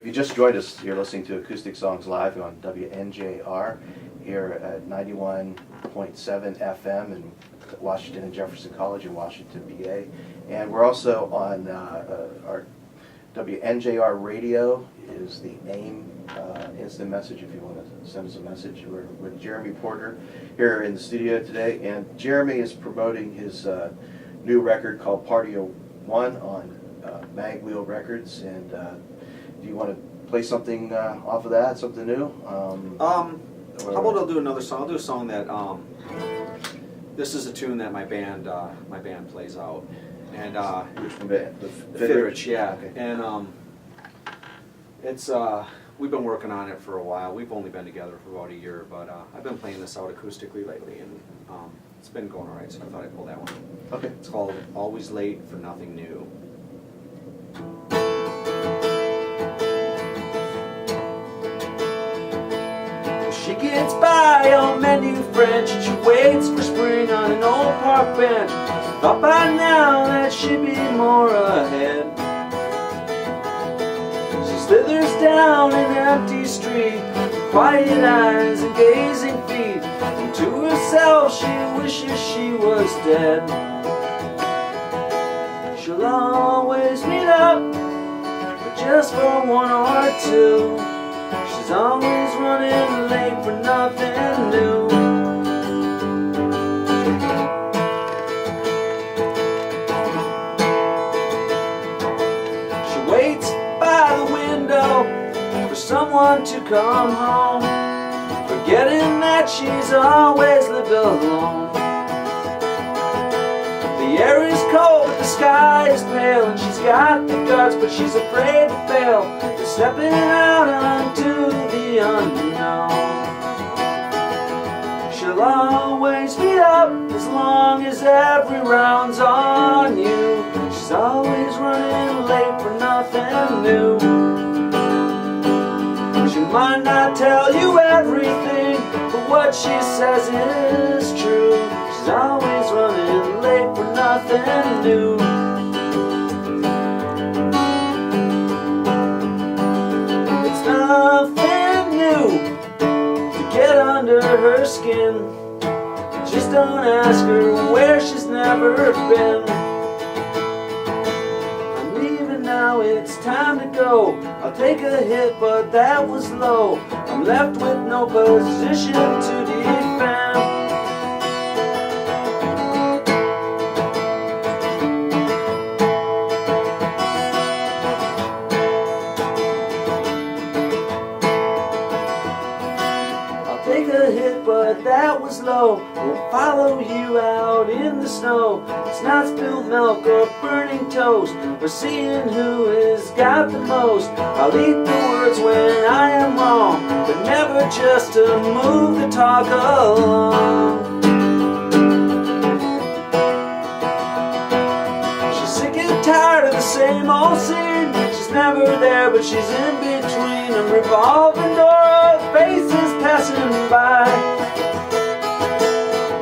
If you just joined us, you're listening to Acoustic Songs Live on WNJR here at 91.7 FM in Washington and Jefferson College in Washington, PA. And we're also on our WNJR radio is the AIM instant message if you want to send us a message. We're with Jeremy Porter here in the studio today, and Jeremy is promoting his new record called Party of One on Magwheel Records. And do you want to play something off of that, something new? How about I'll do another song? I'll do a song that this is a tune that my band plays out, and Which one? The Fitterich, yeah. Okay. And it's we've been working on it for a while. We've only been together for about a year, but I've been playing this out acoustically lately, and it's been going all right. So I thought I'd pull that one. Okay. It's called "Always Late for Nothing New." She gets by on menu French, and she waits for spring on an old park bench. Thought by now that she'd be more ahead. She slithers down an empty street, quiet eyes and gazing feet, and to herself she wishes she was dead. She'll always meet up, but just for one or two. She's always running late for nothing new. She waits by the window for someone to come home, forgetting that she's always lived alone. The air is cold, but the sky is pale, and she's got the guts, but she's afraid to fail. They're stepping out onto the unknown. She'll always be up as long as every round's on you. She's always running late for nothing new. She might not tell you everything, but what she says is true. She's always running late for nothing new. It's nothing new to get under her skin. Just don't ask her where she's never been. I'm leaving now, it's time to go. I'll take a hit, but that was low. I'm left with no position to defend. Take a hit, but that was low. We'll follow you out in the snow. It's not spilled milk or burning toast. We're seeing who has got the most. I'll eat the words when I am wrong, but never just to move the talk along. She's sick and tired of the same old scene. She's never there, but she's in between a revolving door of faces passing by.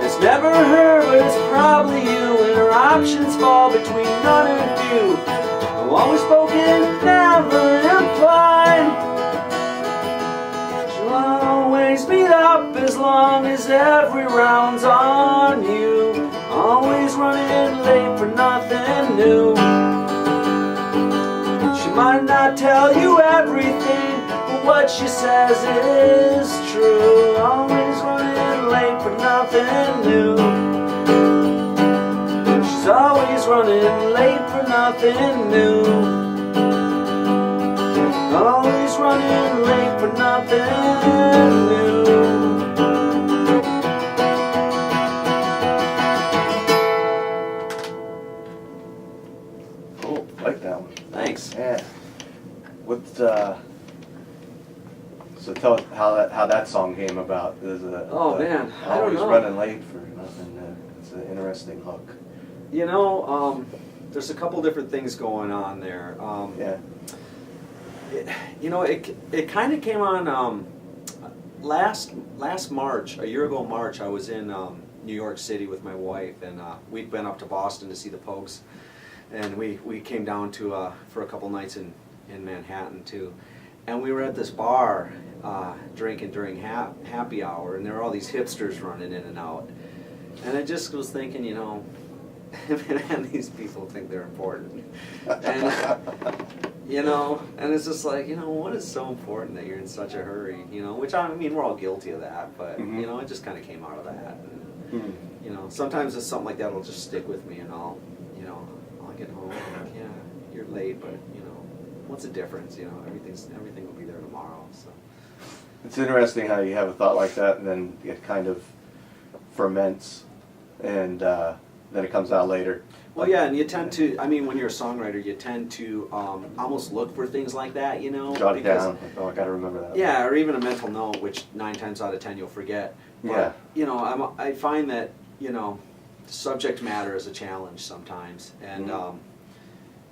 It's never her, but it's probably you, and her options fall between none and few. I've always spoken, never implied. She'll always meet up as long as every round's on you. Always running late for nothing new. She might not tell you everything, but what she says is true. Always running late for nothing new. She's always running late for nothing new. Always running late for nothing new. Cool, like that one. Thanks. Yeah. What? So tell us how that song came about. Oh, man, I don't Always know. running late for nothing. It's an interesting hook. You know, there's a couple different things going on there. Yeah. It kind of came on last March, a year ago March. I was in New York City with my wife, and we'd been up to Boston to see the Pogues, and we came down to for a couple nights in Manhattan too. and we were at this bar drinking during happy hour, and there were all these hipsters running in and out. And I just was thinking, you know, man, these people think they're important. And, you know, and it's just like, you know, what is so important that you're in such a hurry, you know, which I mean, we're all guilty of that, but, you know, it just kind of came out of that. And, you know, sometimes it's something like that will just stick with me, and I'll get home and like, yeah, you're late, but, you know, what's the difference, you know, everything will be there tomorrow, so. It's interesting how you have a thought like that and then it kind of ferments and then it comes out later. Well, yeah, and you tend to, I mean, when you're a songwriter, you tend to almost look for things like that, you know? Jot it down. Oh, I gotta remember that. Yeah, or even a mental note, which 9 times out of 10 you'll forget. But, Yeah. you know, I find that, you know, subject matter is a challenge sometimes, and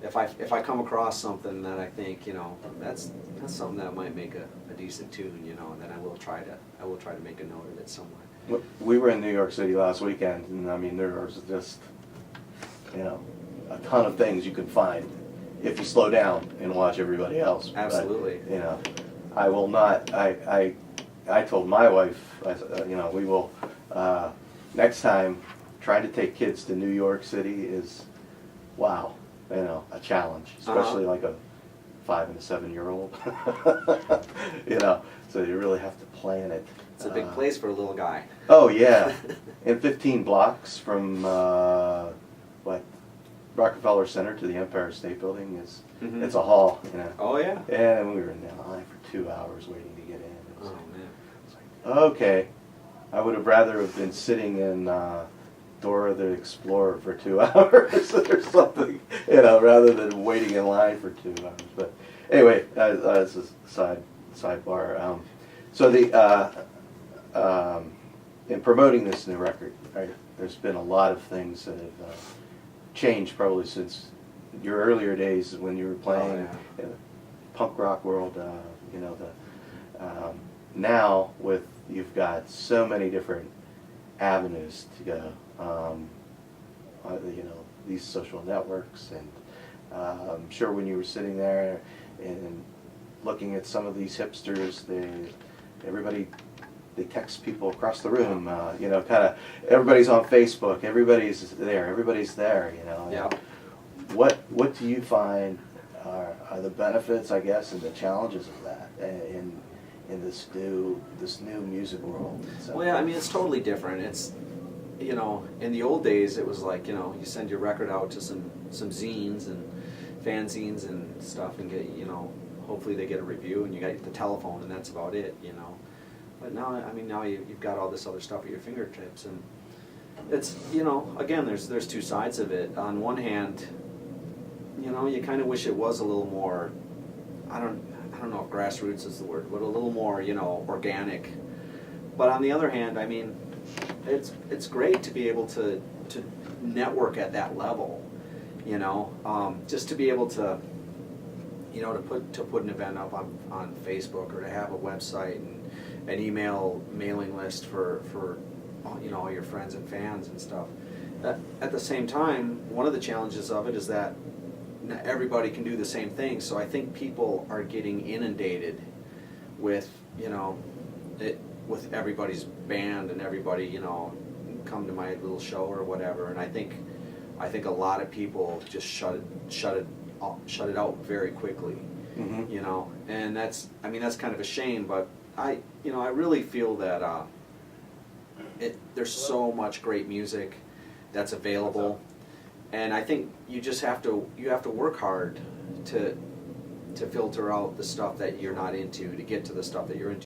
if I come across something that I think, you know, that's something that might make a decent tune, you know, and then I will try to make a note of it somewhere. We were in New York City last weekend, and I mean, there was just, you know, a ton of things you can find if you slow down and watch everybody else. Absolutely. But, you know, I will not. I told my wife, you know, we will next time. Trying to take kids to New York City is, wow, you know, a challenge, especially like a 5 and a 7-year-old. You know, so you really have to plan it. It's a big place for a little guy. Oh yeah, and 15 blocks from what Rockefeller Center to the Empire State Building is it's a haul, you know. Oh yeah. And we were in line for 2 hours waiting to get in. It was Man. like, okay, I would have rather have been sitting in Dora the Explorer for 2 hours or something, you know, rather than waiting in line for 2 hours. But anyway, that's a sidebar. So in promoting this new record, right, there's been a lot of things that have changed probably since your earlier days when you were playing in the punk rock world. You know, now you've got so many different avenues to go. You know, these social networks, and I'm sure when you were sitting there and looking at some of these hipsters, they text people across the room. You know, kind of everybody's on Facebook. Everybody's there. You know. Yeah. What do you find are the benefits, I guess, and the challenges of that in this new music world? So, Well, yeah, I mean, it's totally different. It's, you know, in the old days, it was like, you know, you send your record out to some zines and fanzines and stuff, and get, you know, hopefully they get a review, and you got the telephone, and that's about it, you know. But now, I mean, now you've got all this other stuff at your fingertips, and it's, you know, again, there's two sides of it. On one hand, you know, you kind of wish it was a little more, I don't know if grassroots is the word, but a little more, you know, organic. But on the other hand, I mean, it's great to be able to network at that level, you know, just to be able to, you know, to put an event up on Facebook, or to have a website and an email mailing list for you know, all your friends and fans and stuff. At the same time, one of the challenges of it is that not everybody can do the same thing, so I think people are getting inundated with, you know, with everybody's band and everybody, you know, come to my little show or whatever, and I think a lot of people just shut it out very quickly, you know, and that's kind of a shame, but I really feel that there's so much great music that's available, and I think you just have to work hard to filter out the stuff that you're not into, to get to the stuff that you're into.